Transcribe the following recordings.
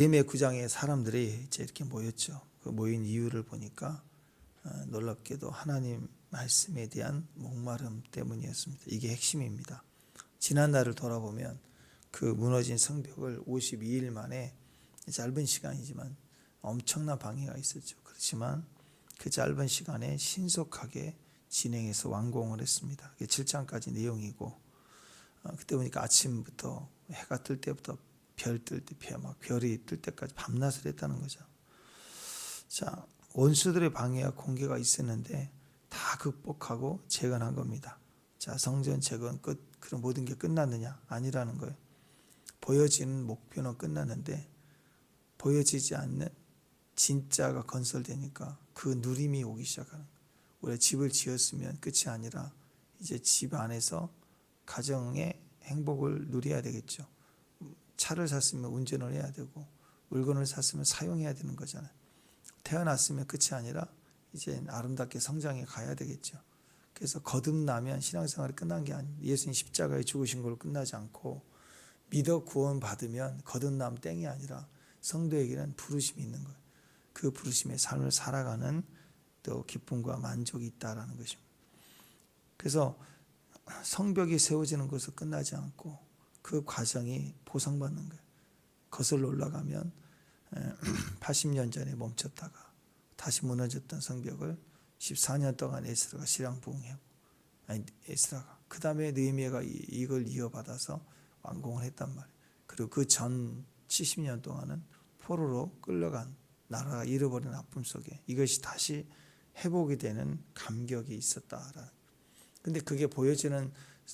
느헤미야 9장에 사람들이 이제 이렇게 모였죠. 그 모인 이유를 보니까 놀랍게도 하나님 말씀에 대한 목마름 때문이었습니다. 이게 핵심입니다. 지난 날을 돌아보면 그 무너진 성벽을 52일 만에, 짧은 시간이지만 엄청난 방해가 있었죠. 그렇지만 그 짧은 시간에 신속하게 진행해서 완공을 했습니다. 그게 7장까지 내용이고, 그때 보니까 아침부터 해가 뜰 때부터 별 뜰 때, 막 별이 뜰 때까지 밤낮을 했다는 거죠. 자, 원수들의 방해와 공개가 있었는데 다 극복하고 재건한 겁니다. 자, 성전 재건 끝. 그럼 모든 게 끝났느냐? 아니라는 거예요. 보여지는 목표는 끝났는데 보여지지 않는 진짜가 건설되니까 그 누림이 오기 시작하는 거예요. 우리가 집을 지었으면 끝이 아니라 이제 집 안에서 가정의 행복을 누려야 되겠죠. 차를 샀으면 운전을 해야 되고, 물건을 샀으면 사용해야 되는 거잖아요. 태어났으면 끝이 아니라 이제 아름답게 성장해 가야 되겠죠. 그래서 거듭나면 신앙생활이 끝난 게 아니에요. 예수님 십자가에 죽으신 걸로 끝나지 않고, 믿어 구원 받으면 거듭남 땡이 아니라 성도에게는 부르심이 있는 거예요. 그 부르심의 삶을 살아가는 또 기쁨과 만족이 있다라는 것입니다. 그래서 성벽이 세워지는 것으로 끝나지 않고 그 과정이 보상받는 거예요. 거슬러 올라가면 80년 전에 멈췄다가 다시 무너졌던 성벽을 14년 동안 에스라가 실랑부응하고, 그 다음에 느헤미야가 이걸 이어받아서 완공을 했단 말이에요. 그리고 그 전 70년 동안은 포로로 끌려간, 나라가 잃어버린 아픔 속에 이것이 다시 회복이 되는 감격이 있었다라는. 근데 그게 보여지는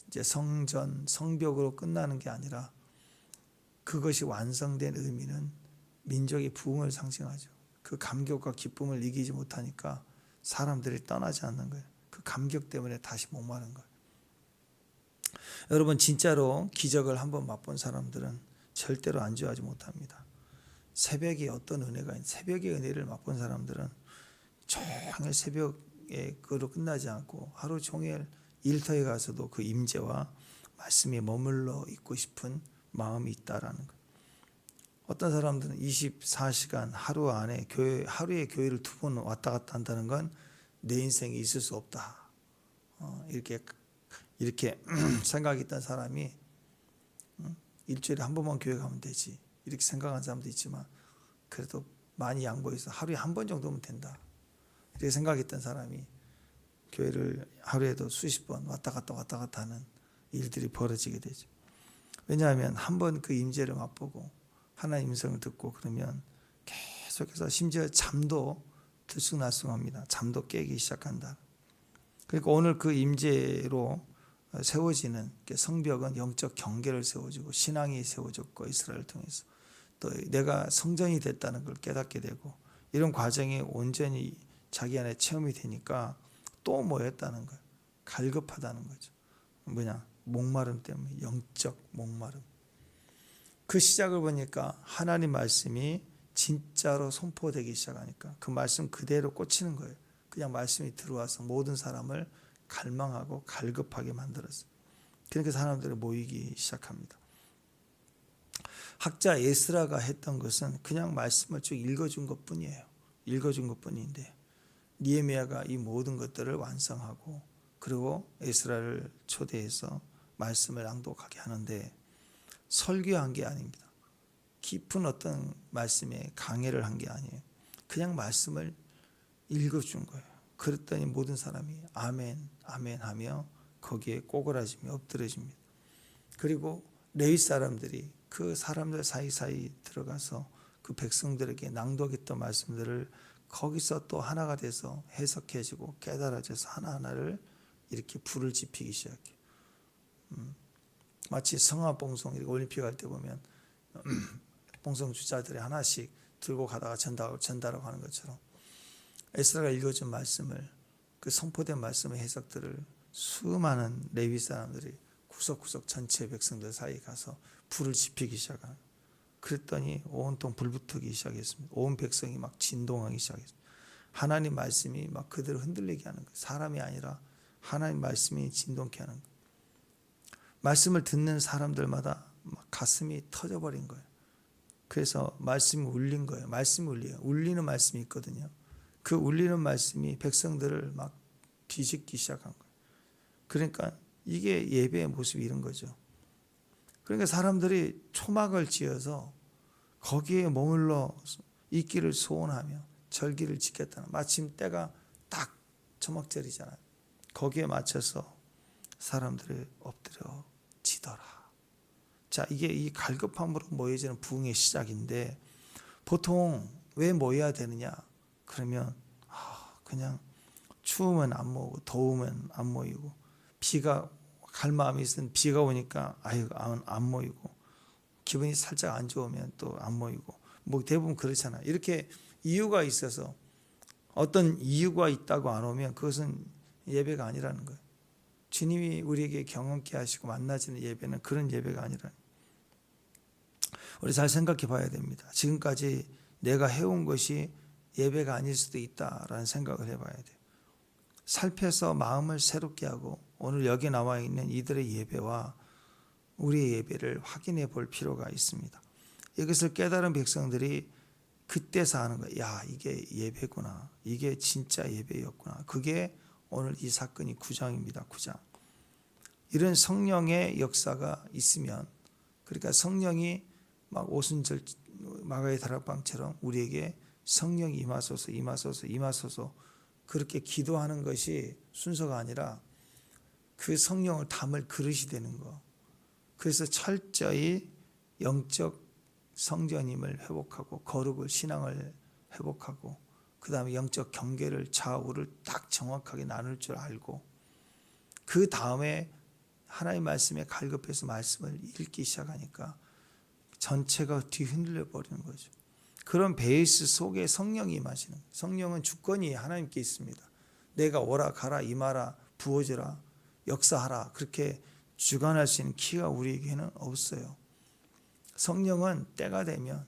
이제 성전, 성벽으로 끝나는 게 아니라, 그것이 완성된 의미는 민족의 부흥을 상징하죠. 그 감격과 기쁨을 이기지 못하니까 사람들이 떠나지 않는 거예요. 그 감격 때문에 다시 목마른 거예요. 여러분, 진짜로 기적을 한번 맛본 사람들은 절대로 안주하지 못합니다. 새벽에 어떤 은혜가 있는, 새벽의 은혜를 맛본 사람들은 종일 새벽에 그로 끝나지 않고 하루 종일 일터에 가서도 그 임재와 말씀에 머물러 있고 싶은 마음이 있다라는 거예요. 어떤 사람들은 24시간 하루 안에 하루에 교회를 2번 왔다 갔다 한다는 건 내 인생에 있을 수 없다. 이렇게 생각이 있던 사람이 일주일에 한 번만 교회 가면 되지, 이렇게 생각하는 사람도 있지만, 그래도 많이 양보해서 하루에 한 번 정도면 된다, 이렇게 생각했던 사람이 교회를 하루에도 수십 번 왔다 갔다 하는 일들이 벌어지게 되죠. 왜냐하면 한 번 그 임재를 맛보고 하나님 음성을 듣고 그러면 계속해서 심지어 잠도 들쑥날쑥합니다. 잠도 깨기 시작한다. 그러니까 오늘 그 임재로 세워지는 성벽은 영적 경계를 세워주고 신앙이 세워졌고, 이스라엘을 통해서 또 내가 성전이 됐다는 걸 깨닫게 되고, 이런 과정이 온전히 자기 안에 체험이 되니까 또 뭐였다는 거예요. 갈급하다는 거죠. 뭐냐? 목마름 때문에, 영적 목마름. 그 시작을 보니까 하나님 말씀이 진짜로 선포되기 시작하니까 그 말씀 그대로 꽂히는 거예요. 그냥 말씀이 들어와서 모든 사람을 갈망하고 갈급하게 만들었어요. 그러니까 사람들이 모이기 시작합니다. 학자 에스라가 했던 것은 그냥 말씀을 쭉 읽어준 것뿐이에요. 읽어준 것뿐인데 느헤미야가 이 모든 것들을 완성하고, 그리고 에스라를 초대해서 말씀을 낭독하게 하는데, 설교한 게 아닙니다. 깊은 어떤 말씀에 강해를 한 게 아니에요. 그냥 말씀을 읽어준 거예요. 그랬더니 모든 사람이 아멘, 아멘 하며 거기에 꼬그라지며 엎드려집니다. 그리고 레위 사람들이 그 사람들 사이사이 들어가서 그 백성들에게 낭독했던 말씀들을 거기서 또 하나가 돼서 해석해지고 깨달아져서 하나하나를 이렇게 불을 지피기 시작해요. 마치 성화봉송 올림픽 할 때 보면 봉송 주자들이 하나씩 들고 가다가 전달하고 하는 것처럼, 에스라가 읽어준 말씀을, 그 선포된 말씀의 해석들을 수많은 레위 사람들이 구석구석 전체 백성들 사이에 가서 불을 지피기 시작하는. 그랬더니 온통 불붙기 시작했습니다. 온 백성이 막 진동하기 시작했습니다. 하나님 말씀이 막 그대로 흔들리게 하는 거예요. 사람이 아니라 하나님 말씀이 진동케 하는 거예요. 말씀을 듣는 사람들마다 막 가슴이 터져버린 거예요. 그래서 말씀이 울린 거예요. 말씀이 울려요. 울리는 말씀이 있거든요. 그 울리는 말씀이 백성들을 막 뒤집기 시작한 거예요. 그러니까 이게 예배의 모습이 이런 거죠. 그러니까 사람들이 초막을 지어서 거기에 머물러 있기를 소원하며 절기를 지켰다는, 마침 때가 딱 초막절이잖아요. 거기에 맞춰서 사람들이 엎드려 지더라. 자, 이게 이 갈급함으로 모여지는 부흥의 시작인데, 보통 왜 모여야 되느냐? 그러면 그냥 추우면 안 모이고 더우면 안 모이고, 비가 갈 마음이 있으면 비가 오니까 안 모이고, 기분이 살짝 안 좋으면 또 안 모이고, 뭐 대부분 그렇잖아요. 이렇게 이유가 있어서, 어떤 이유가 있다고 안 오면 그것은 예배가 아니라는 거예요. 주님이 우리에게 경험케 하시고 만나지는 예배는 그런 예배가 아니라는 거예요. 우리 잘 생각해 봐야 됩니다. 지금까지 내가 해온 것이 예배가 아닐 수도 있다라는 생각을 해봐야 돼요. 살펴서 마음을 새롭게 하고 오늘 여기 나와 있는 이들의 예배와 우리의 예배를 확인해 볼 필요가 있습니다. 이것을 깨달은 백성들이 그때서 하는 거예요. 야, 이게 예배구나. 이게 진짜 예배였구나. 그게 오늘 이 사건이 9장입니다. 9장. 이런 성령의 역사가 있으면, 그러니까 성령이 막 오순절 마가의 다락방처럼 우리에게 성령이 임하소서 임하소서 임하소서 그렇게 기도하는 것이 순서가 아니라 그 성령을 담을 그릇이 되는 거. 그래서 철저히 영적 성전임을 회복하고 거룩을, 신앙을 회복하고, 그 다음에 영적 경계를, 좌우를 딱 정확하게 나눌 줄 알고, 그 다음에 하나님의 말씀에 갈급해서 말씀을 읽기 시작하니까 전체가 뒤흔들려 버리는 거죠. 그런 베이스 속에 성령이 임하시는 거예요. 성령은 주권이 하나님께 있습니다. 내가 오라 가라 임하라 부어주라 역사하라 그렇게 주관할 수 있는 키가 우리에게는 없어요. 성령은 때가 되면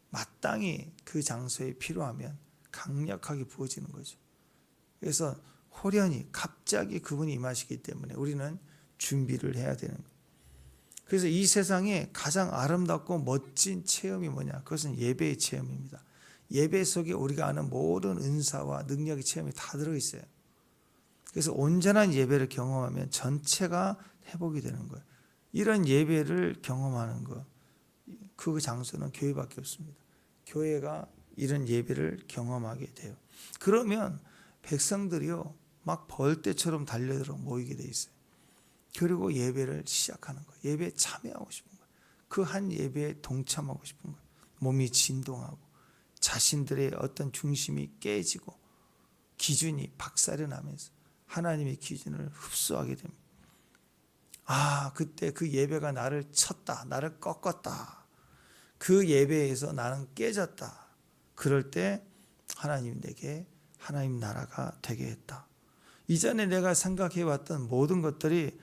마땅히 그 장소에 필요하면 강력하게 부어지는 거죠. 그래서 호련히 갑자기 그분이 임하시기 때문에 우리는 준비를 해야 되는 거예요. 그래서 이 세상에 가장 아름답고 멋진 체험이 뭐냐? 그것은 예배의 체험입니다. 예배 속에 우리가 아는 모든 은사와 능력의 체험이 다 들어있어요. 그래서 온전한 예배를 경험하면 전체가 회복이 되는 거예요. 이런 예배를 경험하는 것, 그 장소는 교회밖에 없습니다. 교회가 이런 예배를 경험하게 돼요. 그러면 백성들이요 막 벌떼처럼 달려들어 모이게 돼 있어요. 그리고 예배를 시작하는 거예요. 예배에 참여하고 싶은 거예요. 그 한 예배에 동참하고 싶은 거예요. 몸이 진동하고 자신들의 어떤 중심이 깨지고 기준이 박살이 나면서 하나님의 기준을 흡수하게 됩니다. 그때 그 예배가 나를 쳤다, 나를 꺾었다. 그 예배에서 나는 깨졌다. 그럴 때 하나님 내게 하나님 나라가 되게 했다. 이전에 내가 생각해왔던 모든 것들이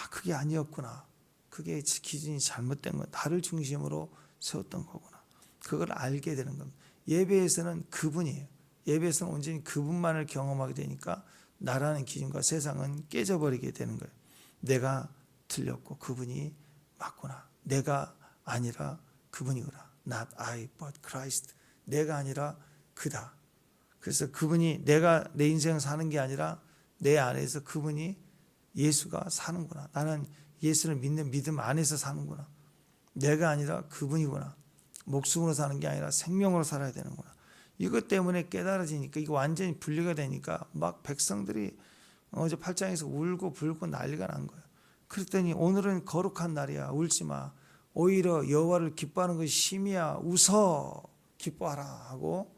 그게 아니었구나. 그게 기준이 잘못된 건 나를 중심으로 세웠던 거구나. 그걸 알게 되는 겁니다. 예배에서는 그분이에요. 예배에서는 온전히 그분만을 경험하게 되니까 나라는 기준과 세상은 깨져버리게 되는 거예요. 내가 틀렸고 그분이 맞구나. 내가 아니라 그분이구나. Not I but Christ. 내가 아니라 그다. 그래서 그분이 내가 내 인생을 사는 게 아니라 내 안에서 그분이 예수가 사는구나. 나는 예수를 믿는 믿음 안에서 사는구나. 내가 아니라 그분이구나. 목숨으로 사는 게 아니라 생명으로 살아야 되는구나. 이것 때문에 깨달아지니까 이거 완전히 분리가 되니까 막 백성들이 어제 8장에서 울고 불고 난리가 난 거예요. 그랬더니 오늘은 거룩한 날이야. 울지 마. 오히려 여호와를 기뻐하는 것이 심이야. 웃어. 기뻐하라 하고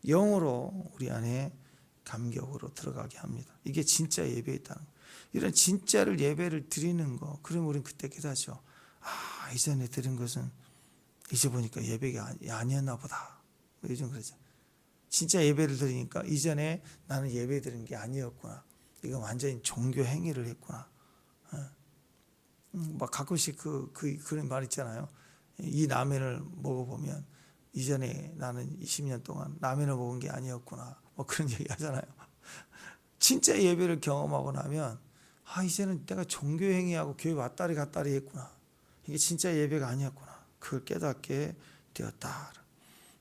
영으로 우리 안에 감격으로 들어가게 합니다. 이게 진짜 예배에 있다는 거예요. 이런 진짜를 예배를 드리는 거. 그러면 우리는 그때 깨닫죠. 이전에 드린 것은 이제 보니까 예배가 아니었나 보다. 요즘 그러죠. 진짜 예배를 드리니까 이전에 나는 예배 드린 게 아니었구나. 이건 완전히 종교 행위를 했구나. 막 가끔씩 그런 말 있잖아요. 이 라면을 먹어보면 이전에 나는 20년 동안 라면을 먹은 게 아니었구나. 뭐 그런 얘기 하잖아요. 진짜 예배를 경험하고 나면 이제는 내가 종교 행위하고 교회 왔다리 갔다리 했구나. 이게 진짜 예배가 아니었구나. 그걸 깨닫게 되었다.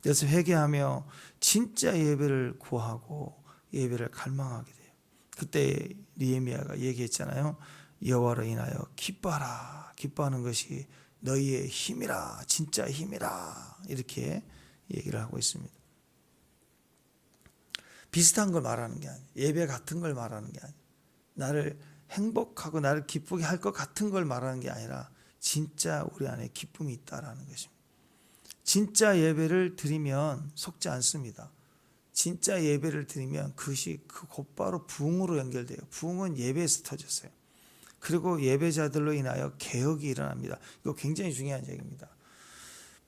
그래서 회개하며 진짜 예배를 구하고 예배를 갈망하게 돼요. 그때 느헤미야가 얘기했잖아요. 여호와로 인하여 기뻐하라. 기뻐하는 것이 너희의 힘이라. 진짜 힘이라. 이렇게 얘기를 하고 있습니다. 비슷한 걸 말하는 게 아니에요. 예배 같은 걸 말하는 게 아니에요. 나를 행복하고 나를 기쁘게 할 것 같은 걸 말하는 게 아니라 진짜 우리 안에 기쁨이 있다라는 것입니다. 진짜 예배를 드리면 속지 않습니다. 진짜 예배를 드리면 그것이 곧바로 부흥으로 연결돼요. 부흥은 예배에서 터졌어요. 그리고 예배자들로 인하여 개혁이 일어납니다. 이거 굉장히 중요한 얘기입니다.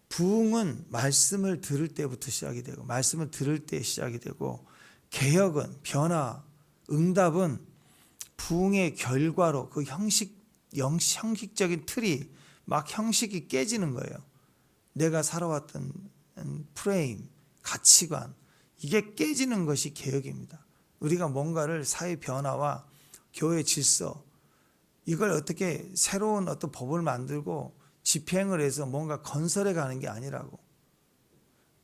부흥은 말씀을 들을 때부터 시작이 되고 말씀을 들을 때 시작이 되고 개혁은 변화, 응답은 부흥의 결과로 그 형식적인 틀이 막 형식이 깨지는 거예요. 내가 살아왔던 프레임, 가치관 이게 깨지는 것이 개혁입니다. 우리가 뭔가를 사회 변화와 교회 질서 이걸 어떻게 새로운 어떤 법을 만들고 집행을 해서 뭔가 건설해 가는 게 아니라고.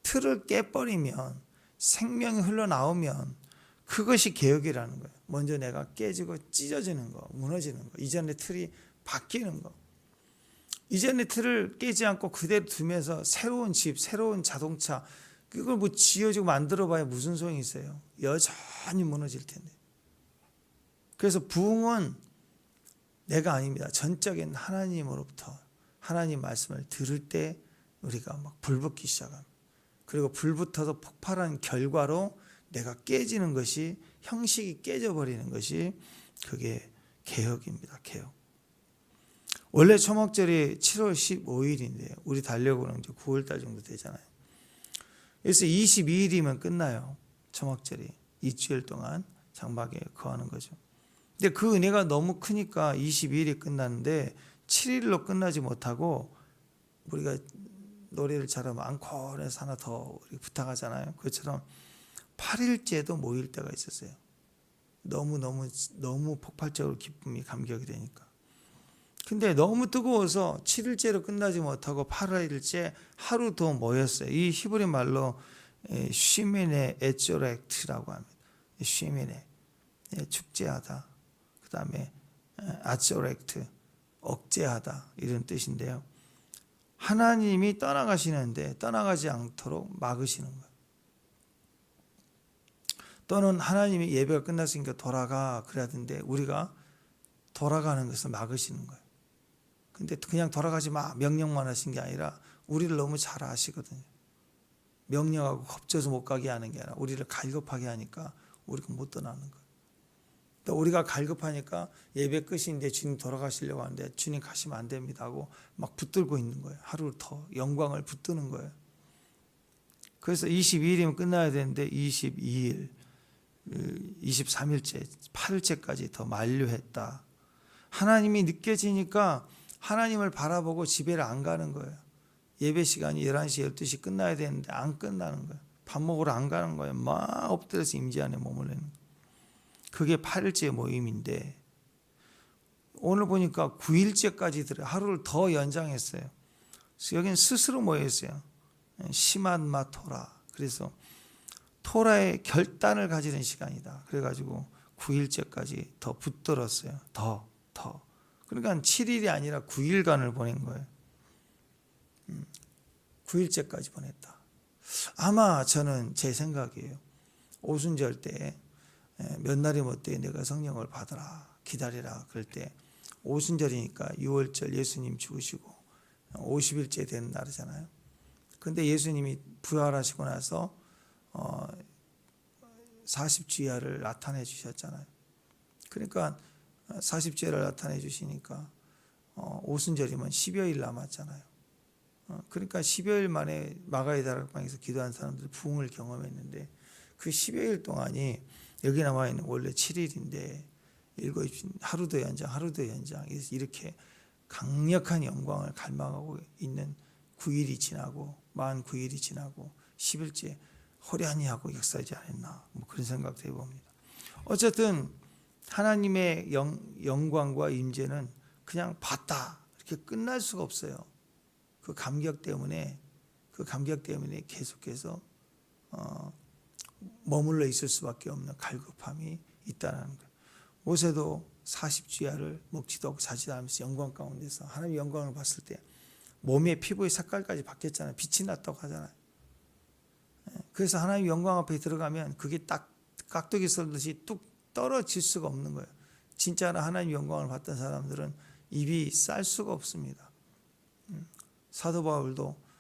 틀을 깨버리면 생명이 흘러나오면 그것이 개혁이라는 거예요. 먼저 내가 깨지고 찢어지는 거, 무너지는 거. 이전의 틀이 바뀌는 거. 이전의 틀을 깨지 않고 그대로 두면서 새로운 집, 새로운 자동차 그걸 뭐 지어지고 만들어 봐야 무슨 소용이 있어요. 여전히 무너질 텐데. 그래서 부흥은 내가 아닙니다. 전적인 하나님으로부터 하나님 말씀을 들을 때 우리가 막 불붙기 시작합니다. 그리고 불붙어서 폭발한 결과로 내가 깨지는 것이 형식이 깨져버리는 것이 그게 개혁입니다. 개혁. 원래 초막절이 7월 15일인데요. 우리 달력으로는 이제 9월달 정도 되잖아요. 그래서 22일이면 끝나요. 초막절이 2주일 동안 장막에 거하는 거죠. 근데 그 은혜가 너무 크니까 22일이 끝났는데 7일로 끝나지 못하고 우리가 노래를 잘하면 앙콜에서 하나 더 부탁하잖아요. 그것처럼 8일째도 모일 때가 있었어요. 너무 폭발적으로 기쁨이 감격이 되니까. 근데 너무 뜨거워서 7일째로 끝나지 못하고 8일째 하루 더 모였어요. 이 히브리 말로 쉬메네 에쪼렉트라고 합니다. 쉬메네 축제하다. 그 다음에 아쪼렉트 억제하다 이런 뜻인데요. 하나님이 떠나가시는데 떠나가지 않도록 막으시는 거예요. 또는 하나님이 예배가 끝났으니까 돌아가 그래야 되는데 우리가 돌아가는 것을 막으시는 거예요. 근데 그냥 돌아가지 마 명령만 하신 게 아니라 우리를 너무 잘 아시거든요. 명령하고 겁져서 못 가게 하는 게 아니라 우리를 갈급하게 하니까 우리가 못 떠나는 거예요. 또 우리가 갈급하니까 예배 끝인데 주님 돌아가시려고 하는데 주님 가시면 안 됩니다 하고 막 붙들고 있는 거예요. 하루 더 영광을 붙드는 거예요. 그래서 22일이면 끝나야 되는데 22일 23일째 8일째까지 더 만류했다. 하나님이 느껴지니까 하나님을 바라보고 집에를 안 가는 거예요. 예배 시간이 11시 12시 끝나야 되는데 안 끝나는 거예요. 밥 먹으러 안 가는 거예요. 막 엎드려서 임재 안에 몸을 내는 거예요. 그게 8일째 모임인데 오늘 보니까 9일째까지 들어요. 하루를 더 연장했어요. 그래서 여기는 스스로 모였어요. 시만마 토라. 그래서 토라의 결단을 가지는 시간이다. 그래가지고 9일째까지 더 붙들었어요. 더. 그러니까 7일이 아니라 9일간을 보낸 거예요. 9일째까지 보냈다. 아마 저는 제 생각이에요. 오순절 때 몇 날이 못 돼 내가 성령을 받으라 기다리라 그럴 때 오순절이니까 6월절 예수님 죽으시고 50일째 되는 날이잖아요. 근데 예수님이 부활하시고 나서 40주야를 나타내 주셨잖아요. 그러니까 40주야를 나타내 주시니까 오순절이면 10여일 남았잖아요. 그러니까 10여일 만에 마가의 다락방에서 기도한 사람들이 부흥을 경험했는데 그 10여일 동안이 여기 나와 있는 원래 7일인데 하루도 연장 이렇게 강력한 영광을 갈망하고 있는 9일이 지나고 49일이 지나고 10일째 호련히 하고 역사하지 않았나 뭐 그런 생각도 해봅니다. 어쨌든 하나님의 영광과 임재는 그냥 봤다 이렇게 끝날 수가 없어요. 그 감격 때문에 그 감격 때문에 계속해서 머물러 있을 수밖에 없는 갈급함이 있다는 거예요. 모세도 40주야를 먹지도 않고 자지도 않으면서 영광 가운데서 하나님의 영광을 봤을 때 몸의 피부의 색깔까지 바뀌었잖아요. 빛이 났다고 하잖아요. 그래서 하나님의 영광 앞에 들어가면 그게 딱 깍두기 썰듯이 뚝 떨어질 수가 없는 거예요. 진짜로 하나님의 영광을 봤던 사람들은 입이 쌀 수가 없습니다. 사도 바울도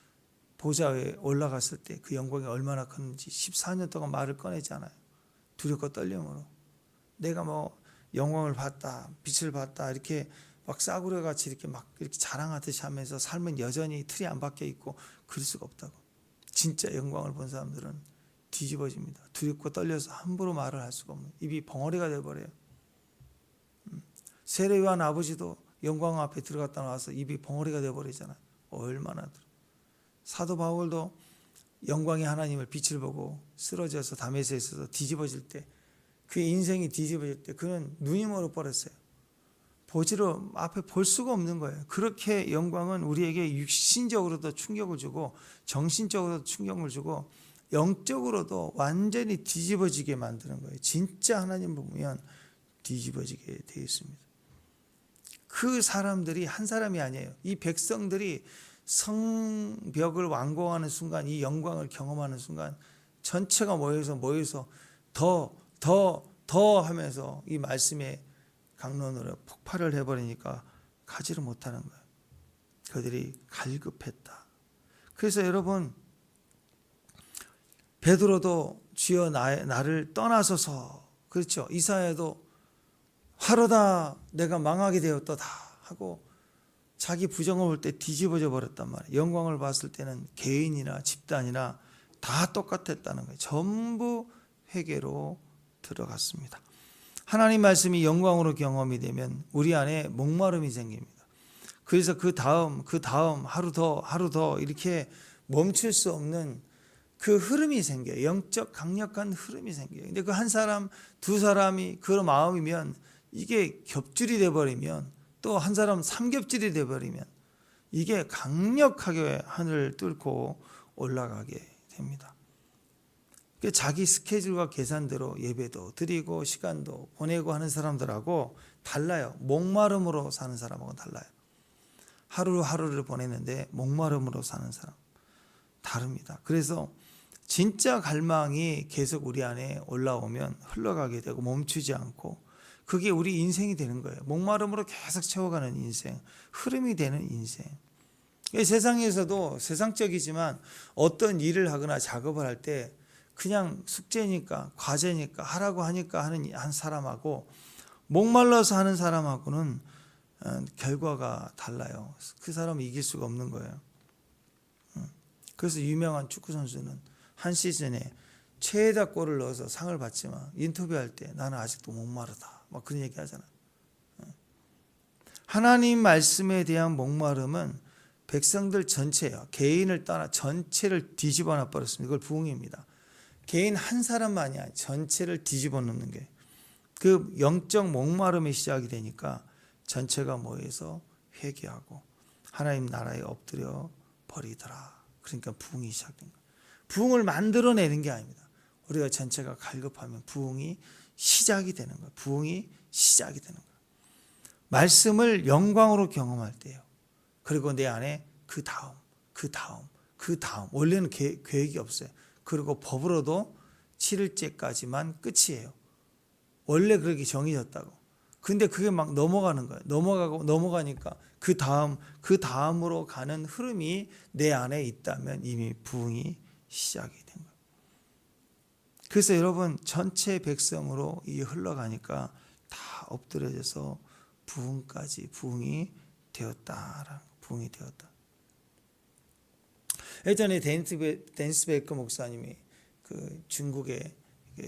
보좌에 올라갔을 때 그 영광이 얼마나 컸는지 14년 동안 말을 꺼내지 않아요. 두렵고 떨림으로. 내가 뭐 영광을 봤다, 빛을 봤다 이렇게 막 싸구려 같이 이렇게 자랑하듯이 하면서 삶은 여전히 틀이 안 박혀 있고 그럴 수가 없다고. 진짜 영광을 본 사람들은 뒤집어집니다. 두렵고 떨려서 함부로 말을 할 수가 없는, 입이 벙어리가 돼버려요. 세례요한 아버지도 영광 앞에 들어갔다 나와서 입이 벙어리가 돼버리잖아요. 얼마나. 사도 바울도 영광의 하나님을 빛을 보고 쓰러져서 다메섹에 있어서 뒤집어질 때, 그의 인생이 뒤집어질 때 그는 눈이 멀어버렸어요. 보지로 앞에 볼 수가 없는 거예요. 그렇게 영광은 우리에게 육신적으로도 충격을 주고 정신적으로도 충격을 주고 영적으로도 완전히 뒤집어지게 만드는 거예요. 진짜 하나님 보면 뒤집어지게 되어 있습니다. 그 사람들이 한 사람이 아니에요. 이 백성들이 성벽을 완공하는 순간, 이 영광을 경험하는 순간 전체가 모여서 더 하면서 이 말씀의 강론으로 폭발을 해버리니까 가지를 못하는 거예요. 그들이 갈급했다. 그래서 여러분, 베드로도 주여 나를 떠나소서, 그렇죠. 이사야도 화로다 내가 망하게 되었도다 하고 자기 부정을 볼 때 뒤집어져 버렸단 말이에요. 영광을 봤을 때는 개인이나 집단이나 다 똑같았다는 거예요. 전부 회개로 들어갔습니다. 하나님 말씀이 영광으로 경험이 되면 우리 안에 목마름이 생깁니다. 그래서 그 다음 하루 더 이렇게 멈출 수 없는 그 흐름이 생겨요. 영적 강력한 흐름이 생겨요. 근데 그 한 사람, 두 사람이 그 마음이면 이게 겹줄이 돼버리면, 또 한 사람 삼겹줄이 돼버리면 이게 강력하게 하늘을 뚫고 올라가게 됩니다. 자기 스케줄과 계산대로 예배도 드리고 시간도 보내고 하는 사람들하고 달라요. 목마름으로 사는 사람하고 달라요. 하루하루를 보내는데 목마름으로 사는 사람 다릅니다. 그래서 진짜 갈망이 계속 우리 안에 올라오면 흘러가게 되고 멈추지 않고 그게 우리 인생이 되는 거예요. 목마름으로 계속 채워가는 인생, 흐름이 되는 인생. 세상에서도 세상적이지만 어떤 일을 하거나 작업을 할 때 그냥 숙제니까 과제니까 하라고 하니까 하는 한 사람하고 목말라서 하는 사람하고는 결과가 달라요. 그 사람은 이길 수가 없는 거예요. 그래서 유명한 축구 선수는 한 시즌에 최다 골을 넣어서 상을 받지만 인터뷰할 때 나는 아직도 목마르다 막 그런 얘기 하잖아요. 하나님 말씀에 대한 목마름은 백성들 전체예요. 개인을 떠나 전체를 뒤집어 놔 버렸습니다. 이걸 부흥입니다. 개인 한 사람만이 아니라 전체를 뒤집어 놓는 게 그 영적 목마름이 시작이 되니까 전체가 모여서 회개하고 하나님 나라에 엎드려 버리더라. 그러니까 부흥이 시작된 거예요. 부흥을 만들어내는 게 아닙니다. 우리가 전체가 갈급하면 부흥이 시작이 되는 거예요. 부흥이 시작이 되는 거예요. 말씀을 영광으로 경험할 때요. 그리고 내 안에 그 다음 원래는 계획이 없어요. 그리고 법으로도 7일째까지만 끝이에요. 원래 그렇게 정해졌다고. 근데 그게 막 넘어가는 거예요. 넘어가니까 그 다음으로 가는 흐름이 내 안에 있다면 이미 부흥이 시작이 된 거예요. 그래서 여러분 전체 백성으로 이게 흘러가니까 다 엎드려져서 부흥이 되었다. 예전에 댄스 베이커 목사님이 그 중국의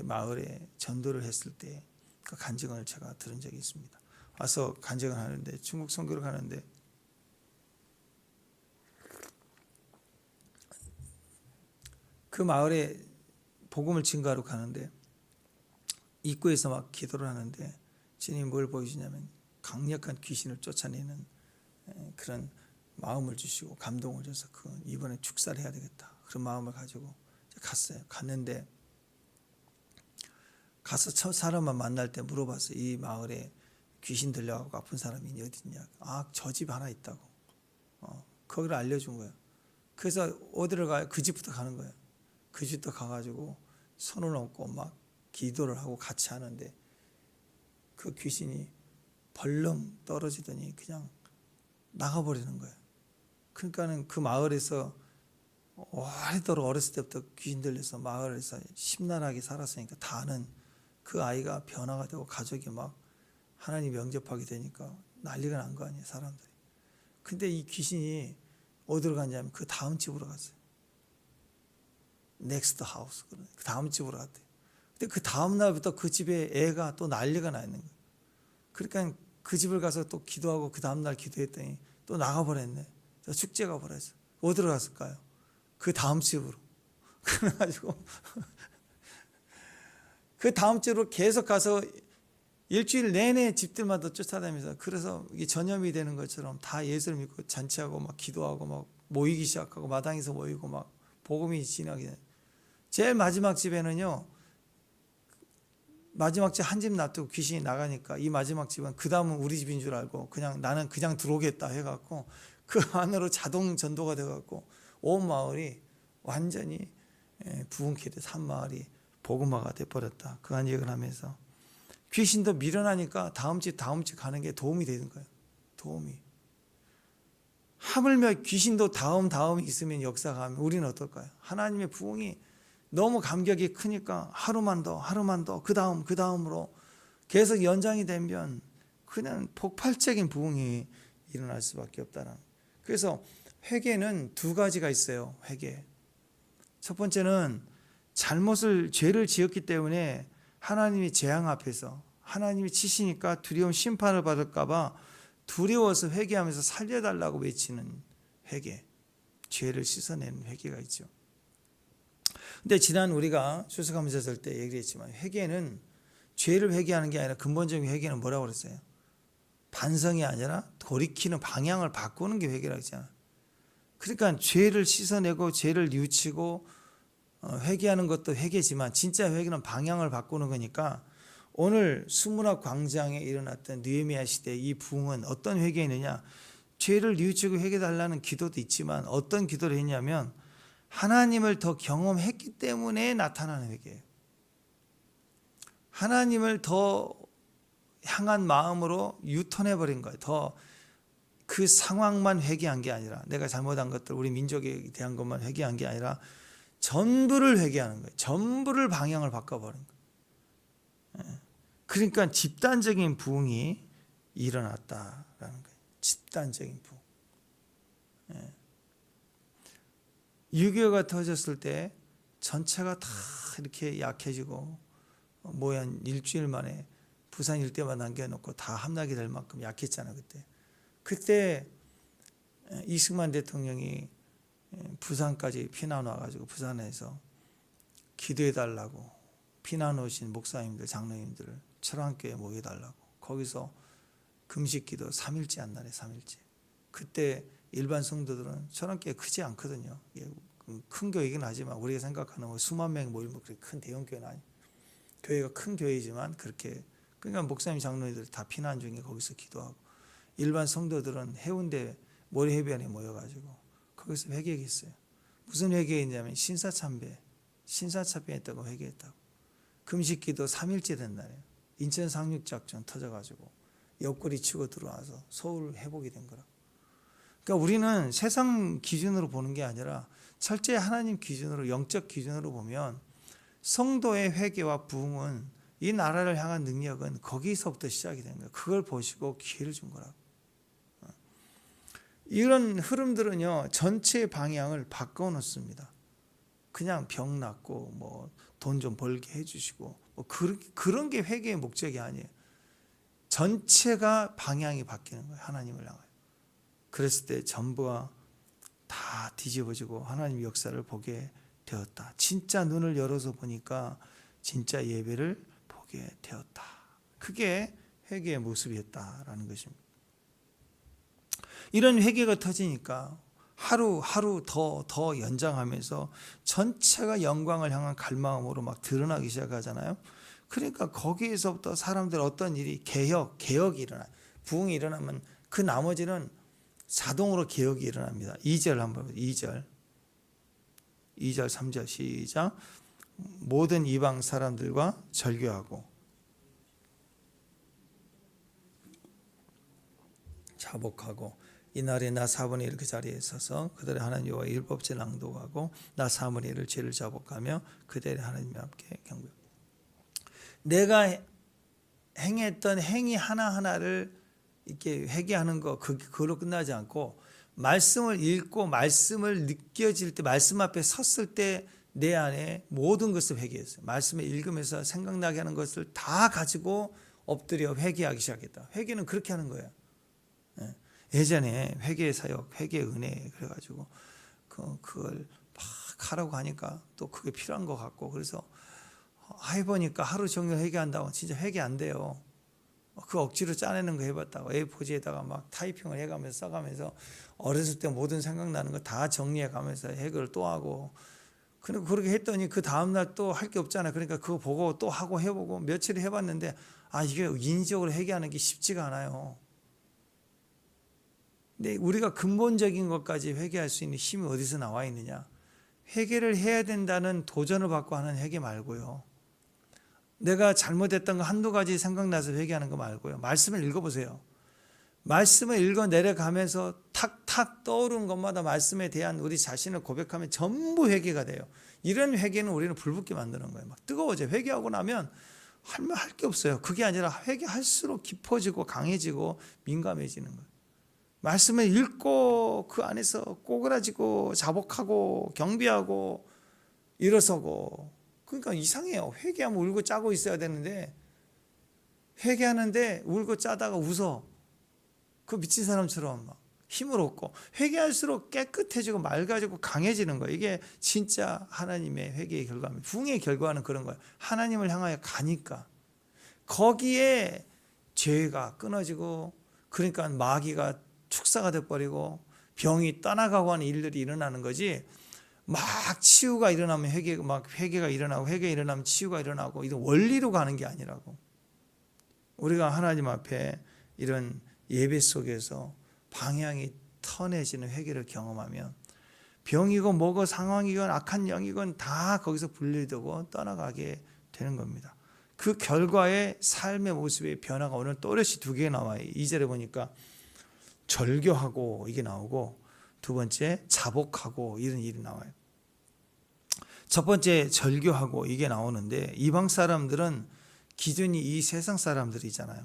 마을에 전도를 했을 때 그 간증을 제가 들은 적이 있습니다. 와서 간증을 하는데 중국 선교를 가는데 그 마을에 복음을 증거하러 가는데 입구에서 막 기도를 하는데 주님이 뭘 보여주냐면 강력한 귀신을 쫓아내는 그런 마음을 주시고 감동을 줘서 이번에 축사를 해야 되겠다 그런 마음을 가지고 갔어요. 갔는데 가서 첫 사람만 만날 때 물어봤어요. 이 마을에 귀신 들려가고 아픈 사람이 어디 있냐. 저 집 하나 있다고. 거기를 알려준 거예요. 그래서 어디를 가요? 그 집부터 가는 거예요. 그 집부터 가가지고 손을 얹고 막 기도를 하고 같이 하는데 그 귀신이 벌렁 떨어지더니 그냥 나가버리는 거예요. 그러니까는 그 마을에서 오래도록 어렸을 때부터 귀신 들려서 마을에서 심란하게 살았으니까 다 아는 그 아이가 변화가 되고 가족이 막 하나님 영접하게 되니까 난리가 난 거 아니에요, 사람들이. 근데 이 귀신이 어디로 갔냐면 그 다음 집으로 갔어요. 넥스트 하우스. 그 다음 집으로 갔대요. 근데 그 다음 날부터 그 집에 애가 또 난리가 나 있는 거예요. 그러니까 그 집을 가서 또 기도하고 그 다음 날 기도했더니 또 나가버렸네. 축제가 버렸어요. 어디로 갔을까요? 그 다음 집으로. 그래가지고 그 다음 집으로 계속 가서 일주일 내내 집들마다 쫓아다니면서 그래서 이게 전염이 되는 것처럼 다 예수를 믿고 잔치하고 막 기도하고 막 모이기 시작하고 마당에서 모이고 막 복음이 진하게 돼요. 제일 마지막 집에는요. 마지막 집 한 집 놔두고 귀신이 나가니까 이 마지막 집은 그 다음은 우리 집인 줄 알고 그냥 나는 그냥 들어오겠다 해갖고 그 안으로 자동 전도가 돼갖고 온 마을이 완전히 부흥케 돼서 한 마을이 복음화가 돼버렸다. 그 한 얘기를 하면서 귀신도 밀어나니까 다음 집 가는 게 도움이 되는 거예요. 도움이. 하물며 귀신도 다음이 있으면 역사가 하면 우리는 어떨까요? 하나님의 부흥이 너무 감격이 크니까 하루만 더 그 다음으로 계속 연장이 되면 그냥 폭발적인 부흥이 일어날 수밖에 없다는. 그래서 회개는 두 가지가 있어요. 회개. 첫 번째는 죄를 지었기 때문에 하나님이 재앙 앞에서 하나님이 치시니까 두려운 심판을 받을까 봐 두려워서 회개하면서 살려달라고 외치는 회개. 죄를 씻어내는 회개가 있죠. 근데 지난 우리가 출석하면서 했을 때 얘기를 했지만 회개는 죄를 회개하는 게 아니라 근본적인 회개는 뭐라고 그랬어요? 반성이 아니라 돌이키는 방향을 바꾸는 게 회개라고 했잖아요. 그러니까 죄를 씻어내고 죄를 뉘우치고 회개하는 것도 회개지만 진짜 회개는 방향을 바꾸는 거니까 오늘 수문학 광장에 일어났던 느헤미야 시대의 이 부흥은 어떤 회개였느냐. 죄를 뉘우치고 회개달라는 기도도 있지만 어떤 기도를 했냐면 하나님을 더 경험했기 때문에 나타나는 회개예요. 하나님을 더 향한 마음으로 유턴해버린 거예요. 더 그 상황만 회개한 게 아니라 내가 잘못한 것들 우리 민족에 대한 것만 회개한 게 아니라 전부를 회개하는 거예요. 전부를 방향을 바꿔버린 거예요. 그러니까 집단적인 부흥이 일어났다라는 거예요. 집단적인 부흥. 6.25가 터졌을 때 전체가 다 이렇게 약해지고 한 일주일 만에 부산 일대만 남겨놓고 다 함락이 될 만큼 약했잖아요. 그때 이승만 대통령이 부산까지 피난 와가지고 부산에서 기도해달라고 피난 오신 목사님들 장로님들을 철왕교회에 모여달라고 거기서 금식기도 3일째 한 날에 3일째. 그때 일반 성도들은 철왕교회 크지 않거든요. 큰 교회이긴 하지만 우리가 생각하는 수만 명 모이면 그렇게 큰 대형 교회는 아니에요. 교회가 큰 교회이지만 그렇게 그러니까 목사님 장로님들 다 피난 중에 거기서 기도하고 일반 성도들은 해운대 모래해변에 모여가지고 거기서 회개했어요. 무슨 회개했냐면 신사참배했다고 회개했다고. 금식기도 3일째 된 날이에요. 인천 상륙작전 터져가지고 옆구리 치고 들어와서 서울 회복이 된 거라. 그러니까 우리는 세상 기준으로 보는 게 아니라 철저히 하나님 기준으로 영적 기준으로 보면 성도의 회개와 부흥은 이 나라를 향한 능력은 거기서부터 시작이 된 거예요. 그걸 보시고 기회를 준 거라고. 이런 흐름들은요 전체 방향을 바꿔 놓습니다. 그냥 병 낫고 돈 좀 벌게 해주시고 그런 게 회개의 목적이 아니에요. 전체가 방향이 바뀌는 거예요. 하나님을 향하여. 그랬을 때 전부가 다 뒤집어지고 하나님 역사를 보게 되었다. 진짜 눈을 열어서 보니까 진짜 예배를 보게 되었다. 그게 회개의 모습이었다라는 것입니다. 이런 회개가 터지니까 하루 더 연장하면서 전체가 영광을 향한 갈망으로 막 드러나기 시작하잖아요. 그러니까 거기에서부터 사람들 어떤 일이 개혁이 일어나요. 부흥이 일어나면 그 나머지는 자동으로 개혁이 일어납니다. 2절 한번 보세요. 2절 3절 시작. 모든 이방 사람들과 절교하고 자복하고 이날에 나 4분의 1 그 자리에 서서 그들의 하나님 여호와의 율법제 낭독하고 나 4분의 1을 죄를 자복하며 그들의 하나님과 함께 경배. 내가 행했던 행위 하나하나를 이렇게 회개하는 거 그걸로 끝나지 않고 말씀을 읽고 말씀을 느껴질 때 말씀 앞에 섰을 때 내 안에 모든 것을 회개했어요. 말씀을 읽으면서 생각나게 하는 것을 다 가지고 엎드려 회개하기 시작했다. 회개는 그렇게 하는 거예요. 예전에 회개의 사역, 회개의 은혜 그래가지고 그걸 막 하라고 하니까 또 그게 필요한 것 같고 그래서 해보니까 하루 종일 회개한다고 진짜 회개 안 돼요. 그 억지로 짜내는 거 해봤다고 A4지에다가 막 타이핑을 해가면서 써가면서 어렸을 때 모든 생각나는 거 다 정리해가면서 해결을 또 하고 그리고 그렇게 했더니 그 다음날 또 할 게 없잖아요. 그러니까 그거 보고 또 하고 해보고 며칠 해봤는데 이게 인위적으로 회개하는 게 쉽지가 않아요. 근데 우리가 근본적인 것까지 회개할 수 있는 힘이 어디서 나와 있느냐? 회개를 해야 된다는 도전을 받고 하는 회개 말고요. 내가 잘못했던 거 한두 가지 생각나서 회개하는 거 말고요. 말씀을 읽어보세요. 말씀을 읽어 내려가면서 탁탁 떠오르는 것마다 말씀에 대한 우리 자신을 고백하면 전부 회개가 돼요. 이런 회개는 우리는 불붙게 만드는 거예요. 막 뜨거워져. 회개하고 나면 할 게 없어요. 그게 아니라 회개할수록 깊어지고 강해지고 민감해지는 거예요. 말씀을 읽고 그 안에서 꼬그라지고 자복하고 경배하고 일어서고 그러니까 이상해요. 회개하면 울고 짜고 있어야 되는데 회개하는데 울고 짜다가 웃어. 그 미친 사람처럼 막 힘을 얻고 회개할수록 깨끗해지고 맑아지고 강해지는 거예요. 이게 진짜 하나님의 회개의 결과입니다. 부흥의 결과는 그런 거예요. 하나님을 향하여 가니까 거기에 죄가 끊어지고 그러니까 마귀가 축사가 돼버리고 병이 떠나가고 하는 일들이 일어나는 거지. 막 치유가 일어나면 회개가 일어나고 회개가 일어나면 치유가 일어나고 이런 원리로 가는 게 아니라고. 우리가 하나님 앞에 이런 예배 속에서 방향이 턴해지는 회개를 경험하면 병이고 뭐고 상황이건 악한 영이건 다 거기서 분리되고 떠나가게 되는 겁니다. 그 결과의 삶의 모습의 변화가 오늘 또렷이 두 개 나와요. 2절에 보니까 절교하고 이게 나오고 두 번째 자복하고 이런 일이 나와요. 첫 번째 절교하고 이게 나오는데 이방 사람들은 기준이 이 세상 사람들이잖아요.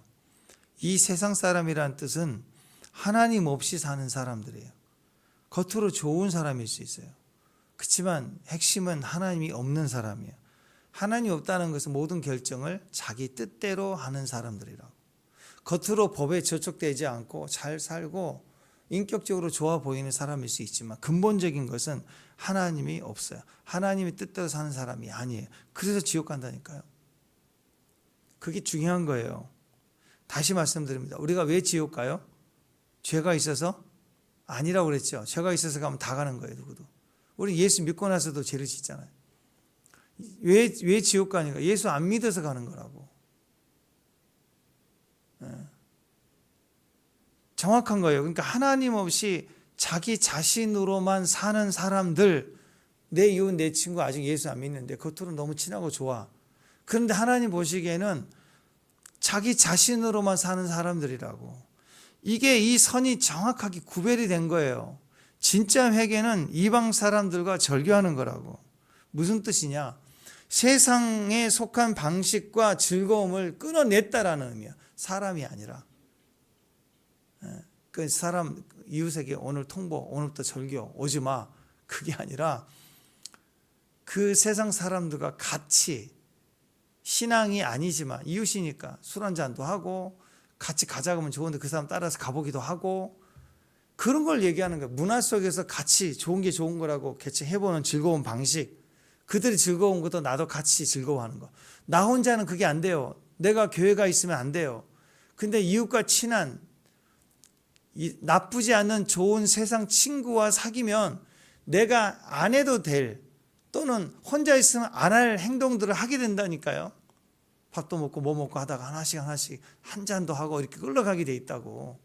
이 세상 사람이란 뜻은 하나님 없이 사는 사람들이에요. 겉으로 좋은 사람일 수 있어요. 그렇지만 핵심은 하나님이 없는 사람이에요. 하나님이 없다는 것은 모든 결정을 자기 뜻대로 하는 사람들이라고. 겉으로 법에 저촉되지 않고 잘 살고 인격적으로 좋아 보이는 사람일 수 있지만 근본적인 것은 하나님이 없어요. 하나님의 뜻대로 사는 사람이 아니에요. 그래서 지옥 간다니까요. 그게 중요한 거예요. 다시 말씀드립니다. 우리가 왜 지옥 가요? 죄가 있어서? 아니라고 그랬죠. 죄가 있어서 가면 다 가는 거예요. 누구도. 우리 예수 믿고 나서도 죄를 짓잖아요. 왜 지옥 가니까? 예수 안 믿어서 가는 거라고. 정확한 거예요. 그러니까 하나님 없이 자기 자신으로만 사는 사람들, 내 이웃, 내 친구 아직 예수 안 믿는데 겉으로 너무 친하고 좋아. 그런데 하나님 보시기에는 자기 자신으로만 사는 사람들이라고. 이게 이 선이 정확하게 구별이 된 거예요. 진짜 회개는 이방 사람들과 절교하는 거라고. 무슨 뜻이냐? 세상에 속한 방식과 즐거움을 끊어냈다라는 의미야. 사람이 아니라. 그 사람 이웃에게 오늘 통보, 오늘부터 절교 오지 마. 그게 아니라 그 세상 사람들과 같이 신앙이 아니지만 이웃이니까 술 한잔도 하고 같이 가자 그러면 좋은데 그 사람 따라서 가보기도 하고 그런 걸 얘기하는 거예요. 문화 속에서 같이 좋은 게 좋은 거라고 같이 해보는 즐거운 방식. 그들이 즐거운 것도 나도 같이 즐거워하는 거. 나 혼자는 그게 안 돼요. 내가 교회가 있으면 안 돼요. 근데 이웃과 친한 나쁘지 않은 좋은 세상 친구와 사귀면 내가 안 해도 될, 또는 혼자 있으면 안 할 행동들을 하게 된다니까요. 밥도 먹고 뭐 먹고 하다가 하나씩 한 잔도 하고 이렇게 끌려가게 돼 있다고.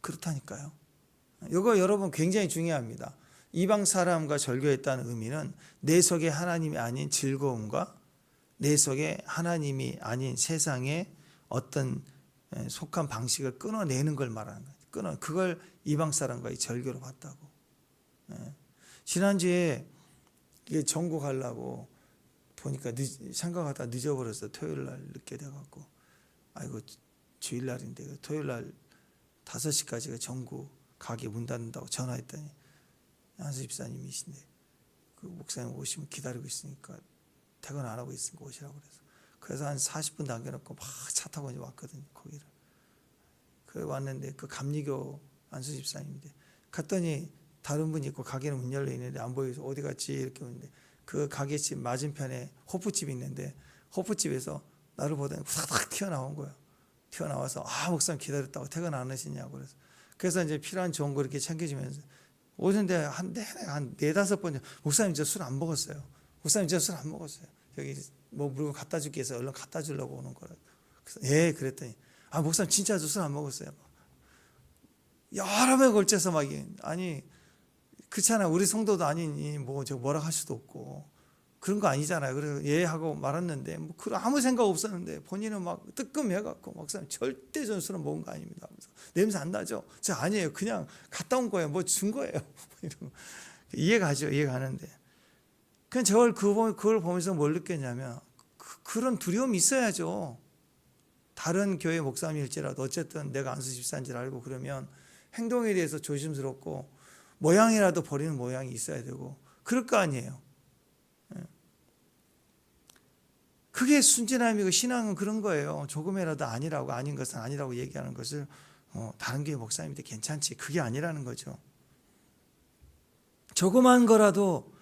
그렇다니까요. 이거 여러분 굉장히 중요합니다. 이방 사람과 절교했다는 의미는 내 속에 하나님이 아닌 즐거움과 내 속에 하나님이 아닌 세상의 어떤 속한 방식을 끊어내는 걸 말하는 거예요. 그걸 이방 사람과의 절교로 봤다고. 지난주에 전국 가려고 보니까 생각하다 늦어버렸어. 토요일 날 늦게 돼갖고, 아이고 주일 날인데 토요일 날 5시까지가 전국 가게 문 닫는다고 전화했더니 한수 집사님이신데 그 목사님 오시면 기다리고 있으니까 퇴근 안 하고 있으니까 오시라고 그래서 한 40분 남겨놓고 막 차 타고 이제 왔거든요. 거기를. 그 왔는데 그 감리교 안수 집사님인데 갔더니 다른 분이 있고 가게는 문 열려 있는데 안 보여서 어디 갔지 이렇게 오는데 그 가게집 맞은편에 호프집이 있는데 호프집에서 나를 보더니 후다닥 튀어나온 거예요. 튀어나와서 목사님 기다렸다고 퇴근 안 하시냐고 그래서 이제 필요한 좋은 거 이렇게 챙겨주면서 오는데 한 4-5번 목사님 저 술 안 먹었어요. 목사님 저 술 안 먹었어요. 여기 뭐 물건 갖다 주기 위해서 얼른 갖다 주려고 오는 거라. 그래서 예 그랬더니 목사님 진짜 저 술 안 먹었어요. 여러 번 걸쳐서 막 아니 그렇잖아. 우리 성도도 아니니 뭐 저 뭐라 할 수도 없고 그런 거 아니잖아요. 그래서 예 하고 말았는데 뭐 아무 생각 없었는데 본인은 막 뜨끔해갖고 목사님 절대 전 술은 먹은 거 아닙니다. 냄새 안 나죠? 저 아니에요. 그냥 갔다 온 거예요. 뭐 준 거예요. 이해가죠. 이해가는데 그냥 그걸 보면서 뭘 느꼈냐면 그런 두려움이 있어야죠. 다른 교회 목사님일지라도 어쨌든 내가 안수 집사인지 알고 그러면 행동에 대해서 조심스럽고 모양이라도 버리는 모양이 있어야 되고 그럴 거 아니에요. 그게 순진함이고 신앙은 그런 거예요. 조금이라도 아니라고 아닌 것은 아니라고 얘기하는 것을 다른 교회 목사님한테 괜찮지 그게 아니라는 거죠. 조그만 거라도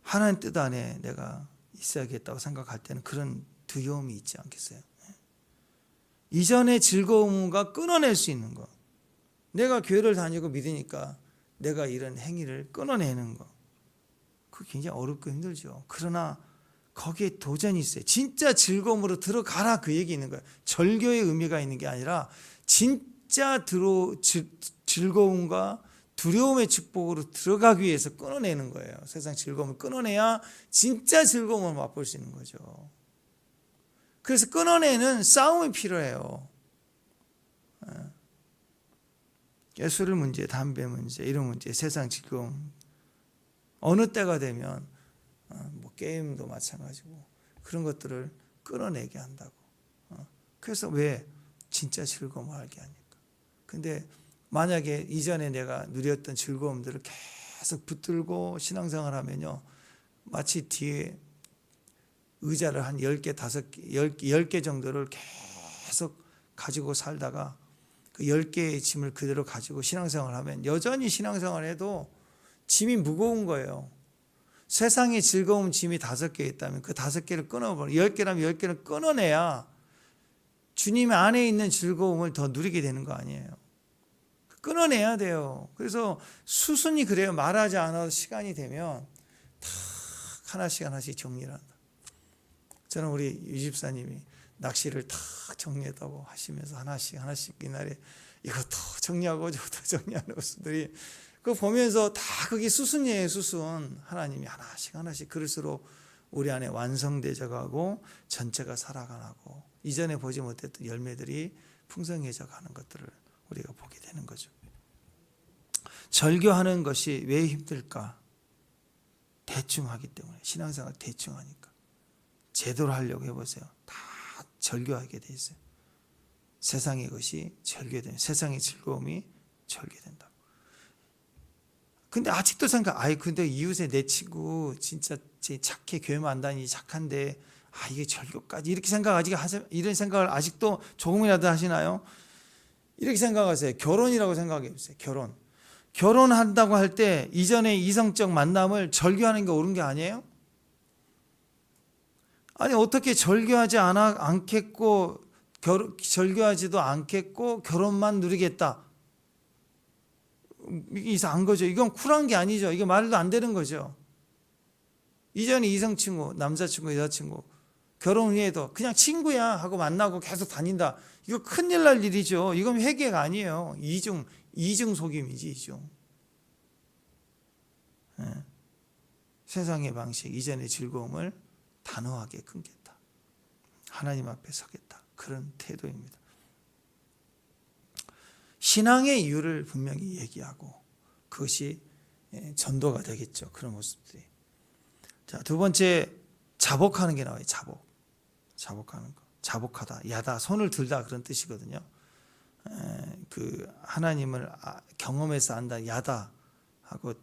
하나님 뜻 안에 내가 있어야겠다고 생각할 때는 그런 두려움이 있지 않겠어요? 이전의 즐거움과 끊어낼 수 있는 거. 내가 교회를 다니고 믿으니까 내가 이런 행위를 끊어내는 거. 그게 굉장히 어렵고 힘들죠. 그러나 거기에 도전이 있어요. 진짜 즐거움으로 들어가라 그 얘기 있는 거예요. 절교의 의미가 있는 게 아니라 진짜 즐거움과 두려움의 축복으로 들어가기 위해서 끊어내는 거예요. 세상 즐거움을 끊어내야 진짜 즐거움을 맛볼 수 있는 거죠. 그래서 끊어내는 싸움이 필요해요. 술 문제, 담배 문제, 이런 문제, 세상 즐거움. 어느 때가 되면 뭐 게임도 마찬가지고 그런 것들을 끊어내게 한다고. 그래서 왜 진짜 즐거움을 알게 하니까. 근데 만약에 이전에 내가 누렸던 즐거움들을 계속 붙들고 신앙생활 하면요. 마치 뒤에 의자를 한 10개, 10개 정도를 계속 가지고 살다가 그 10개의 짐을 그대로 가지고 신앙생활 하면 여전히 신앙생활 해도 짐이 무거운 거예요. 세상의 즐거움 짐이 5개 있다면 그 5개를 끊어버려. 10개라면 10개를 끊어내야 주님 안에 있는 즐거움을 더 누리게 되는 거 아니에요. 끊어내야 돼요. 그래서 수순이 그래요. 말하지 않아도 시간이 되면 다 하나씩 정리를 한다. 저는 우리 유 집사님이 낚시를 다 정리했다고 하시면서 하나씩 이날에 이것도 정리하고 저것도 정리하는 것들이 그거 보면서 다 그게 수순이에요. 수순. 하나님이 하나씩 그럴수록 우리 안에 완성되져 가고 전체가 살아가고 이전에 보지 못했던 열매들이 풍성해져 가는 것들을 우리가 보게 되는 거죠. 절교하는 것이 왜 힘들까? 대충 하기 때문에. 신앙생활 대충 하니까. 제대로 하려고 해보세요. 다 절교하게 돼 있어요. 세상의 것이 절교되면 세상의 즐거움이 절교된다고. 근데 아직도 근데 이웃에 내 친구 진짜 착해, 교회만 안 다니지 착한데 이게 절교까지 이렇게 이런 생각을 아직도 조금이라도 하시나요? 이렇게 생각하세요. 결혼이라고 생각해 보세요. 결혼한다고 할 때 이전의 이성적 만남을 절교하는 게 옳은 게 아니에요? 아니 어떻게 절교하지 않겠고 절교하지도 않겠고 결혼만 누리겠다. 이게 이상한 거죠. 이건 쿨한 게 아니죠. 이게 말도 안 되는 거죠. 이전에 이성친구, 남자친구, 여자친구 결혼 후에도 그냥 친구야 하고 만나고 계속 다닌다. 이거 큰일 날 일이죠. 이건 회개가 아니에요. 이중 속임이지, 이중. 예. 세상의 방식, 이전의 즐거움을 단호하게 끊겠다. 하나님 앞에 서겠다. 그런 태도입니다. 신앙의 이유를 분명히 얘기하고 그것이 전도가 되겠죠. 그런 모습들이. 자, 두 번째, 자복하는 게 나와요. 자복하는 거. 자복하다, 야다, 손을 들다 그런 뜻이거든요. 그 하나님을 경험해서 안다, 야다 하고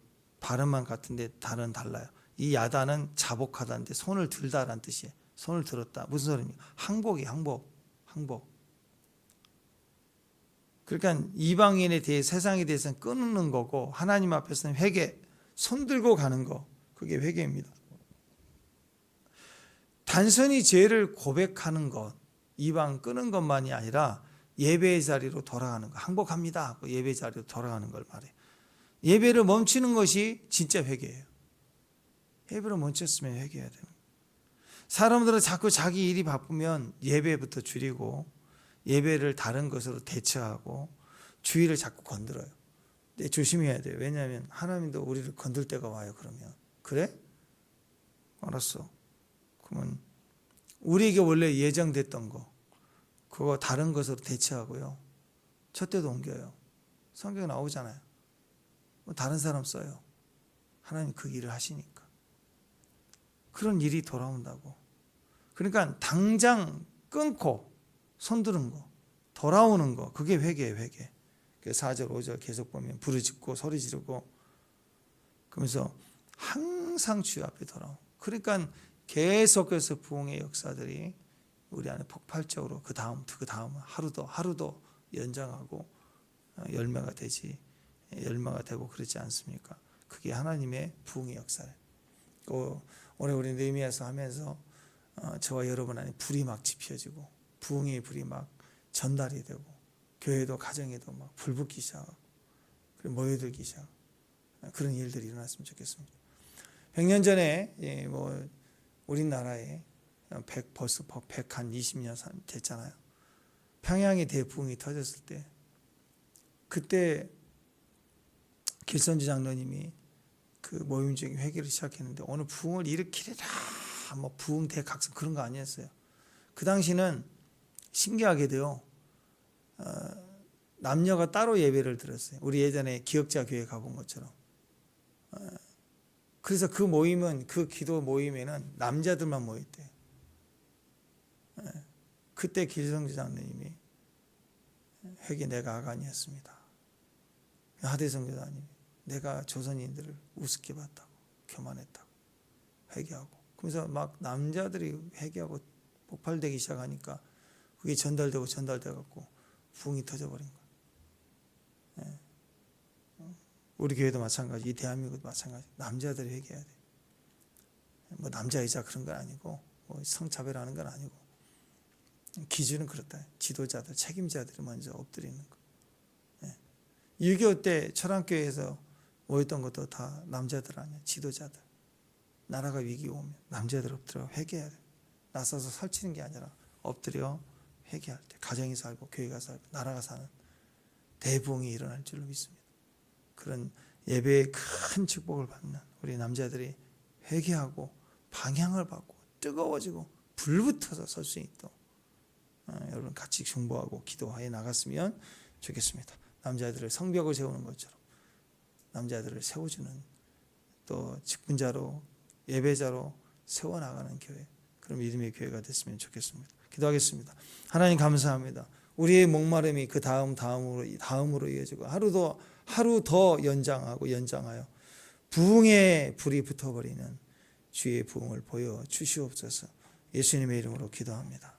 발음만 같은데 단어는 달라요. 이 야다는 자복하다인데 손을 들다라는 뜻이에요. 손을 들었다. 무슨 소리입니까? 항복이 항복. 그러니까 이방인에 대해 세상에 대해서는 끊는 거고 하나님 앞에서는 회개, 손 들고 가는 거. 그게 회개입니다. 단순히 죄를 고백하는 것, 이방 끄는 것만이 아니라 예배의 자리로 돌아가는 거. 항복합니다 하고 예배의 자리로 돌아가는 걸 말해요. 예배를 멈추는 것이 진짜 회개예요. 예배를 멈췄으면 회개해야 돼요. 사람들은 자꾸 자기 일이 바쁘면 예배부터 줄이고 예배를 다른 것으로 대처하고 주의를 자꾸 건드려요. 근데 조심해야 돼요. 왜냐하면 하나님도 우리를 건들 때가 와요. 그러면 그래? 알았어. 그러면 우리에게 원래 예정됐던 거 그거 다른 것으로 대처하고요. 첫 때도 옮겨요. 성경에 나오잖아요. 다른 사람 써요. 하나님 그 일을 하시니까. 그런 일이 돌아온다고. 그러니까 당장 끊고 손드는 거, 돌아오는 거, 그게 회개예요, 회개. 4절, 5절 계속 보면 부르짖고 소리 지르고 그러면서 항상 주 앞에 돌아오고. 그러니까 계속해서 부흥의 역사들이 우리 안에 폭발적으로 그 다음 하루도 연장하고 열매가 되고 그렇지 않습니까? 그게 하나님의 부흥의 역사예요. 올해 우리 느헤미야서 하면서 저와 여러분 안에 불이 막 지펴지고 부흥의 불이 막 전달이 되고 교회도 가정에도 막 불붙기 시작하고 그리고 모여들기 시작하고 그런 일들이 일어났으면 좋겠습니다. 100년 전에 우리나라에 벌써 120년 됐잖아요. 평양의 대부흥이 터졌을 때 그때 길선주 장로님이 그 모임 중에 회개를 시작했는데 오늘 부흥을 일으키리라 부흥 대각성 그런 거 아니었어요. 그 당시는 신기하게도요. 남녀가 따로 예배를 드렸어요. 우리 예전에 기억자 교회 가본 것처럼. 그래서 그 모임은 그 기도 모임에는 남자들만 모였대요. 그때 길성주 장로님이 회개 내가 아간이었습니다. 하대성 교사님이 내가 조선인들을 우습게 봤다고 교만했다고 회개하고 그래서 막 남자들이 회개하고 폭발되기 시작하니까 그게 전달되고 갖고 부흥이 터져버린 거예요. 우리 교회도 마찬가지, 이 대한민국도 마찬가지. 남자들이 회개해야 돼. 남자 여자 그런 건 아니고 성차별하는 건 아니고 기준은 그렇다. 지도자들, 책임자들이 먼저 엎드리는 거. 6.25 때 철암교회에서 모였던 것도 다 남자들 아니야. 지도자들. 나라가 위기 오면 남자들 엎드려 회개해야 돼. 나서서 설치는 게 아니라 엎드려 회개할 때 가정이 살고 교회가 살고 나라가 사는 대부흥이 일어날 줄로 믿습니다. 그런 예배의 큰 축복을 받는 우리 남자들이 회개하고 방향을 받고 뜨거워지고 불붙어서 설 수 있도록 여러분 같이 중보하고 기도하여 나갔으면 좋겠습니다. 남자들을 성벽을 세우는 것처럼 남자들을 세워주는 또 직분자로 예배자로 세워나가는 교회, 그런 믿음의 교회가 됐으면 좋겠습니다. 기도하겠습니다. 하나님 감사합니다. 우리의 목마름이 그 다음으로 이어지고 하루 더 연장하여 부흥의 불이 붙어버리는 주의 부흥을 보여 주시옵소서. 예수님의 이름으로 기도합니다.